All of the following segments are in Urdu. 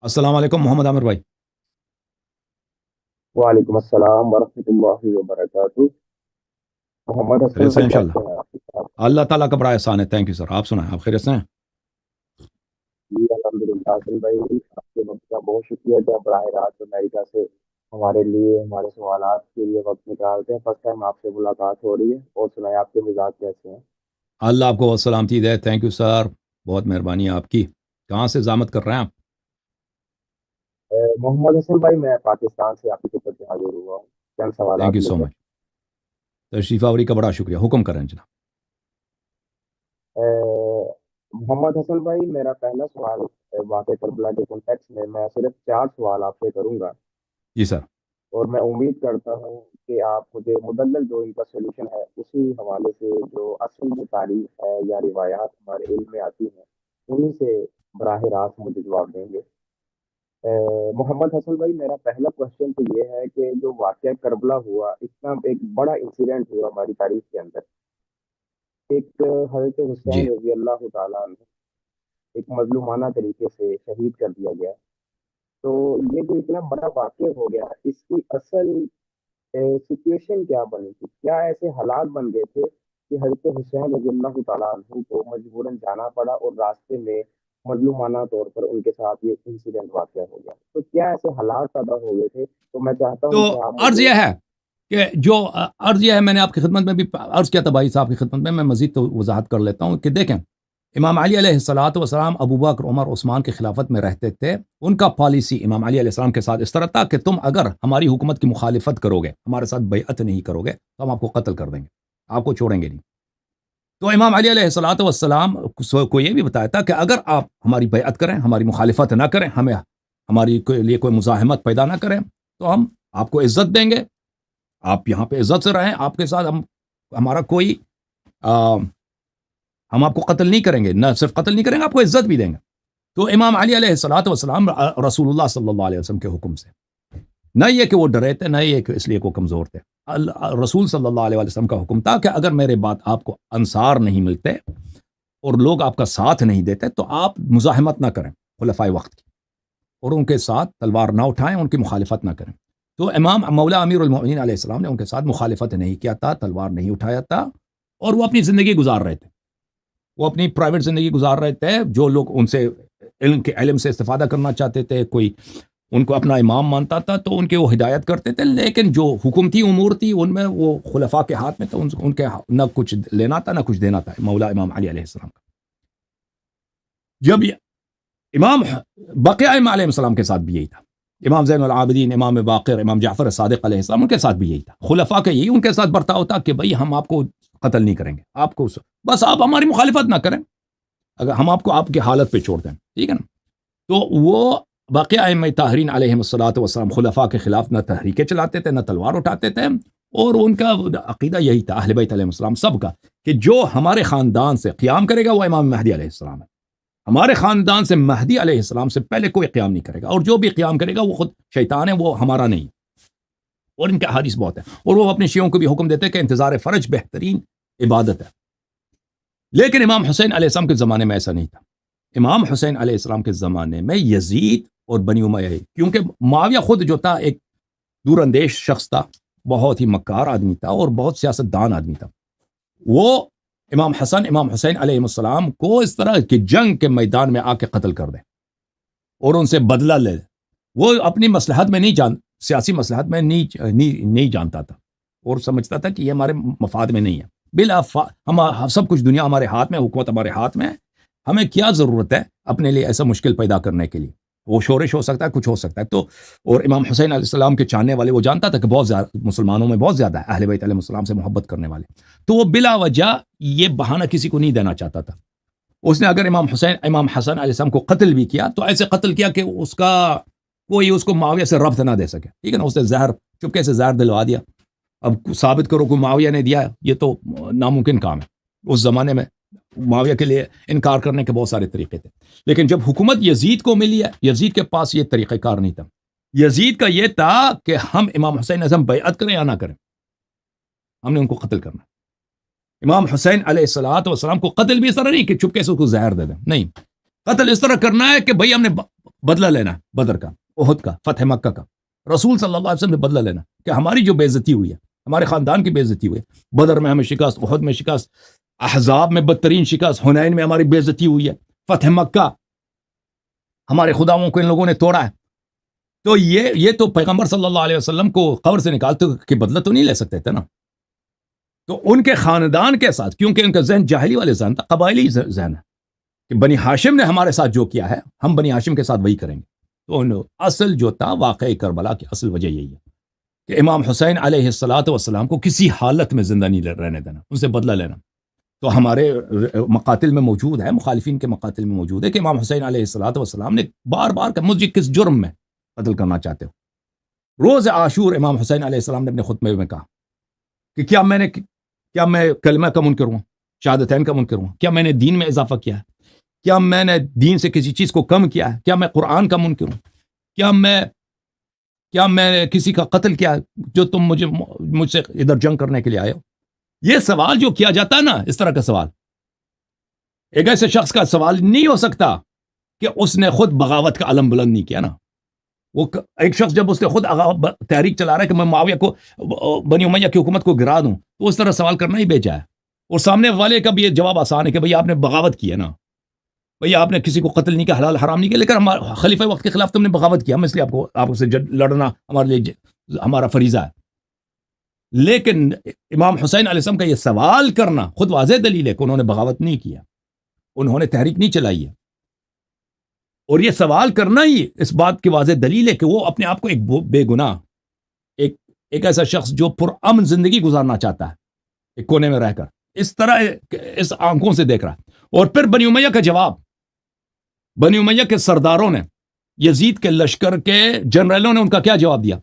السلام علیکم محمد عامر بھائی. وعلیکم السلام ورحمۃ اللہ وبرکاتہ۔ محمد حسن خیریت سے ہیں بھائی انشاءاللہ. کیسے ہیں آپ؟ اللہ تعالیٰ کا بڑا احسان ہے. Thank you sir. آپ سنائیں, آپ خیریت سے ہیں؟ جی الحمد للہ حسن بھائی، آپ کے وقت کا بہت شکریہ کہ آپ براہ راست امریکہ سے ہمارے لیے ہمارے سوالات کے لیے وقت نکالتے ہیں۔ فرسٹ ٹائم آپ سے ملاقات ہو رہی ہے، اور سنائیں آپ کے مزاج کیسے ہیں؟ اللہ آپ کو بہت سلامتی دے. Thank you sir. بہت مہربانی ہے آپ کی. کہاں سے زحمت کر رہے ہیں آپ؟ محمد حسن بھائی، میں پاکستان سے آپ کی خدمت میں حاضر ہوا ہوں چند تھینک سوالات یو لے سو کر۔ مچ. تشریف آوری کا بڑا شکریہ. حکم کریں جناب. محمد حسن بھائی، میرا پہلا سوال واقع کربلا کے کانٹیکس میں صرف 4 سوال آپ سے کروں گا، جی سر. اور میں امید کرتا ہوں کہ آپ مجھے مدلل جو ان کا سولوشن ہے اسی حوالے سے جو اصل جو تاریخ ہے یا روایات ہمارے علم میں آتی ہیں انہیں سے براہ راست مجھے جواب دیں گے۔ محمد حسن بھائی، میرا پہلا کوشچن تو یہ ہے کہ جو واقعہ کربلا ہوا، اتنا ایک بڑا انسیڈنٹ ہوا ہماری تاریخ کے اندر، ایک حضرت حسین جی. رضی اللہ تعالیٰ عنہ ایک مظلومانہ طریقے سے شہید کر دیا گیا۔ تو یہ جو اتنا بڑا واقعہ ہو گیا، اس کی اصل سچویشن کیا بنی تھی؟ کیا ایسے حالات بن گئے تھے کہ حضرت حسین رضی اللہ تعالیٰ عنہ کو مجبوراً جانا پڑا، اور راستے میں مظلومانہ طور پر ان کے ساتھ یہ انسیڈنٹ واقع ہو گیا؟ تو کیا ایسے حالات پیدا ہو گئے تھے؟ تو میں چاہتا تو ہوں کہ آپ عرض مجھے یہ ہے کہ جو عرض یہ ہے, میں نے آپ کی خدمت میں بھی عرض کیا تھا بھائی صاحب کی خدمت میں مزید تو وضاحت کر لیتا ہوں کہ دیکھیں, امام علی علیہ الصلوۃ والسلام ابو بکر عمر عثمان کی خلافت میں رہتے تھے. ان کا پالیسی امام علی علیہ السلام کے ساتھ اس طرح تھا کہ تم اگر ہماری حکومت کی مخالفت کرو گے, ہمارے ساتھ بیعت نہیں کرو گے, تو ہم آپ کو قتل کر دیں گے, آپ کو چھوڑیں گے نہیں. تو امام علی علیہ الصلوۃ والسلام کو یہ بھی بتایا تھا کہ اگر آپ ہماری بیعت کریں, ہماری مخالفت نہ کریں, ہمیں ہماری لیے کوئی مزاحمت پیدا نہ کریں, تو ہم آپ کو عزت دیں گے, آپ یہاں پہ عزت سے رہیں, آپ کے ساتھ ہمارا کوئی ہم آپ کو قتل نہیں کریں گے, نہ صرف قتل نہیں کریں گے, آپ کو عزت بھی دیں گے. تو امام علی علیہ الصلوۃ والسلام رسول اللہ صلی اللہ علیہ وسلم کے حکم سے, نہ یہ کہ وہ ڈرے تھے, نہ یہ کہ اس لیے وہ کمزور تھے, رسول صلی اللہ علیہ وسلم کا حکم تھا کہ اگر میرے بات آپ کو انصار نہیں ملتے اور لوگ آپ کا ساتھ نہیں دیتے, تو آپ مزاحمت نہ کریں خلفائے وقت کی, اور ان کے ساتھ تلوار نہ اٹھائیں, ان کی مخالفت نہ کریں. تو امام مولا امیر المؤمنین علیہ السلام نے ان کے ساتھ مخالفت نہیں کیا تھا, تلوار نہیں اٹھایا تھا, اور وہ اپنی زندگی گزار رہے تھے, وہ اپنی پرائیویٹ زندگی گزار رہے تھے. جو لوگ ان سے علم سے استفادہ کرنا چاہتے تھے, کوئی ان کو اپنا امام مانتا تھا, تو ان کے وہ ہدایت کرتے تھے, لیکن جو حکومتی امور تھی ان میں وہ خلفاء کے ہاتھ میں تھا, ان کے نہ کچھ لینا تھا نہ کچھ دینا تھا مولا امام علی علیہ السلام کا. جب امام بقیہ امام علیہ السلام کے ساتھ بھی یہی تھا, امام زین العابدین, امام باقر, امام جعفر صادق علیہ السلام, ان کے ساتھ بھی یہی تھا. خلفاء کا یہی ان کے ساتھ برتاؤ تھا کہ بھئی ہم آپ کو قتل نہیں کریں گے, آپ کو بس آپ ہماری مخالفت نہ کریں, اگر ہم آپ کو آپ کی حالت پہ چھوڑ دیں, ٹھیک ہے نا. تو وہ باقی ائمہ طاہرین علیہ الصلوۃ والسلام خلفاء کے خلاف نہ تحریکیں چلاتے تھے, نہ تلوار اٹھاتے تھے, اور ان کا عقیدہ یہی تھا اہل بیت علیہ السلام سب کا, کہ جو ہمارے خاندان سے قیام کرے گا وہ امام مہدی علیہ السلام ہے, ہمارے خاندان سے مہدی علیہ السلام سے پہلے کوئی قیام نہیں کرے گا, اور جو بھی قیام کرے گا وہ خود شیطان ہے, وہ ہمارا نہیں. اور ان کے حدیث بہت ہے, اور وہ اپنے شیعوں کو بھی حکم دیتے کہ انتظار فرج بہترین عبادت ہے. لیکن امام حسین علیہ السلام کے زمانے میں ایسا نہیں تھا. امام حسین علیہ السلام کے زمانے میں یزید اور بنی امیہ, کیونکہ معاویہ خود جو تھا ایک دور اندیش شخص تھا, بہت ہی مکار آدمی تھا, اور بہت سیاست دان آدمی تھا, وہ امام حسن امام حسین علیہ السلام کو اس طرح کی جنگ کے میدان میں آ کے قتل کر دے اور ان سے بدلہ لے. وہ اپنی مصلحت میں سیاسی مصلحت میں نہیں جانتا تھا, اور سمجھتا تھا کہ یہ ہمارے مفاد میں نہیں ہے. ہم سب کچھ دنیا ہمارے ہاتھ میں, حکومت ہمارے ہاتھ میں, ہمیں کیا ضرورت ہے اپنے لیے ایسا مشکل پیدا کرنے کے لیے. وہ شورش ہو سکتا ہے, کچھ ہو سکتا ہے. تو اور امام حسین علیہ السلام کے چاہنے والے, وہ جانتا تھا کہ بہت زیادہ مسلمانوں میں بہت زیادہ ہے اہل بیت علیہ السلام سے محبت کرنے والے, تو وہ بلا وجہ یہ بہانہ کسی کو نہیں دینا چاہتا تھا. اس نے اگر امام حسن علیہ السلام کو قتل بھی کیا تو ایسے قتل کیا کہ اس کا کوئی اس کو معاویہ سے ربط نہ دے سکے, ٹھیک ہے نا. اس نے چپکے سے زہر دلوا دیا. اب ثابت کرو کہ معاویہ نے دیا, یہ تو ناممکن کام ہے. اس زمانے میں معاویہ کے لیے انکار کرنے کے بہت سارے طریقے تھے, لیکن جب حکومت یزید کو ملی ہے, یزید کے پاس یہ طریقہ کار نہیں تھا. یزید کا یہ تھا کہ ہم امام حسین اعظم بیعت کریں یا نہ کریں, ہم نے ان کو قتل کرنا. امام حسین علیہ الصلوۃ والسلام کو قتل بھی اس طرح نہیں کہ چپکے سے اس کو زہر دے دیں, نہیں, قتل اس طرح کرنا ہے کہ بھئی ہم نے بدلہ لینا بدر کا، احد کا، فتح مکہ کا، رسول صلی اللہ علیہ وسلم نے بدلہ لینا کہ ہماری جو بے عزتی ہوئی ہے، ہمارے خاندان کی بے عزتی ہوئی ہے، بدر میں ہمیں شکست، احد میں شکست، احزاب میں بدترین شکست، حنین میں ہماری بے عزتی ہوئی ہے، فتح مکہ ہمارے خداؤں کو ان لوگوں نے توڑا ہے، تو یہ تو پیغمبر صلی اللہ علیہ وسلم کو قبر سے نکالتے کہ بدلہ تو نہیں لے سکتے تھے نا. تو ان کے خاندان کے ساتھ، کیونکہ ان کا ذہن جاہلی والے ذہن تھا، قبائلی ذہن ہے کہ بنی ہاشم نے ہمارے ساتھ جو کیا ہے ہم بنی ہاشم کے ساتھ وہی کریں گے. تو اصل جو تھا واقعی کربلا کی اصل وجہ یہی ہے کہ امام حسین علیہ الصلوۃ والسلام کو کسی حالت میں زندہ نہیں رہنے دینا، ان سے بدلہ لینا. تو ہمارے مقاتل میں موجود ہے، مخالفین کے مقاتل میں موجود ہے کہ امام حسین علیہ الصلوۃ والسلام نے بار بار کہ مجھے کس جرم میں قتل کرنا چاہتے ہو. روز عاشور امام حسین علیہ السلام نے اپنے خطبے میں کہا کہ کیا میں کلمہ کا منکر ہوں، شہادتین کا منکر ہوں، کیا میں نے دین میں اضافہ کیا ہے، کیا میں نے دین سے کسی چیز کو کم کیا ہے، کیا میں قرآن کا منکر ہوں، کیا میں نے کسی کا قتل کیا ہے جو تم مجھ سے ادھر جنگ کرنے کے لیے آئے ہو. یہ سوال جو کیا جاتا ہے نا، اس طرح کا سوال ایک ایسے شخص کا سوال نہیں ہو سکتا کہ اس نے خود بغاوت کا علم بلند نہیں کیا نا. وہ ایک شخص جب اس نے خود تحریک چلا رہا ہے کہ میں معاویہ کو، بنی امیہ کی حکومت کو گرا دوں، تو اس طرح سوال کرنا ہی بیجا ہے. اور سامنے والے کا بھی یہ جواب آسان ہے کہ بھئی آپ نے بغاوت کی ہے نا، بھئی آپ نے کسی کو قتل نہیں کیا، حلال حرام نہیں کیا، لیکن خلیفہ وقت کے خلاف تم نے بغاوت کیا، ہم اس لیے آپ سے لڑنا ہمارے لیے ہمارا فریضہ ہے. لیکن امام حسین علیہ السلام کا یہ سوال کرنا خود واضح دلیل ہے کہ انہوں نے بغاوت نہیں کیا، انہوں نے تحریک نہیں چلائی ہے. اور یہ سوال کرنا ہی اس بات کی واضح دلیل ہے کہ وہ اپنے آپ کو ایک بے گناہ، ایک ایسا شخص جو پرامن زندگی گزارنا چاہتا ہے ایک کونے میں رہ کر، اس طرح اس آنکھوں سے دیکھ رہا. اور پھر بنی امیہ کا جواب، بنی امیہ کے سرداروں نے، یزید کے لشکر کے جنرلوں نے ان کا کیا جواب دیا؟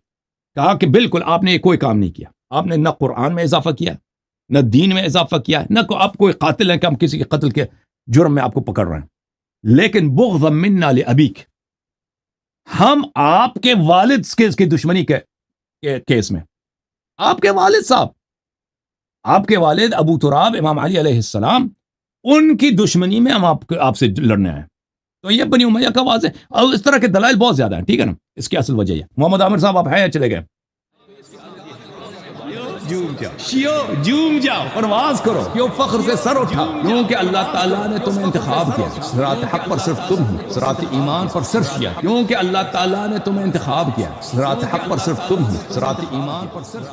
کہا کہ بالکل آپ نے کوئی کام نہیں کیا، آپ نے نہ قرآن میں اضافہ کیا، نہ دین میں اضافہ کیا، نہ آپ کوئی قاتل ہیں کہ ہم کسی کے قتل کے جرم میں آپ کو پکڑ رہے ہیں. لیکن بغضا منا لابیک، ہم آپ کے والد کی دشمنی کے کیس میں، آپ کے والد صاحب، آپ کے والد ابو تراب امام علی علیہ السلام، ان کی دشمنی میں ہم آپ سے لڑنے آئے. تو یہ بنی امیہ کا واضح، اور اس طرح کے دلائل بہت زیادہ ہیں، ٹھیک ہے نا. اس کی اصل وجہ یہ. محمد عامر صاحب آپ ہیں یا چلے گئے؟ جوم جاؤ، پرواز کرو، کیوں فخر سے سر اٹھا، کیونکہ اللہ تعالیٰ نے تمہیں انتخاب کیا. صراط حق پر صرف تم ہو، صراط ایمان پر صرف کیا، کیونکہ اللہ تعالیٰ نے تمہیں انتخاب کیا. صراط حق پر صرف تم ہو، صراط ایمان پر صرف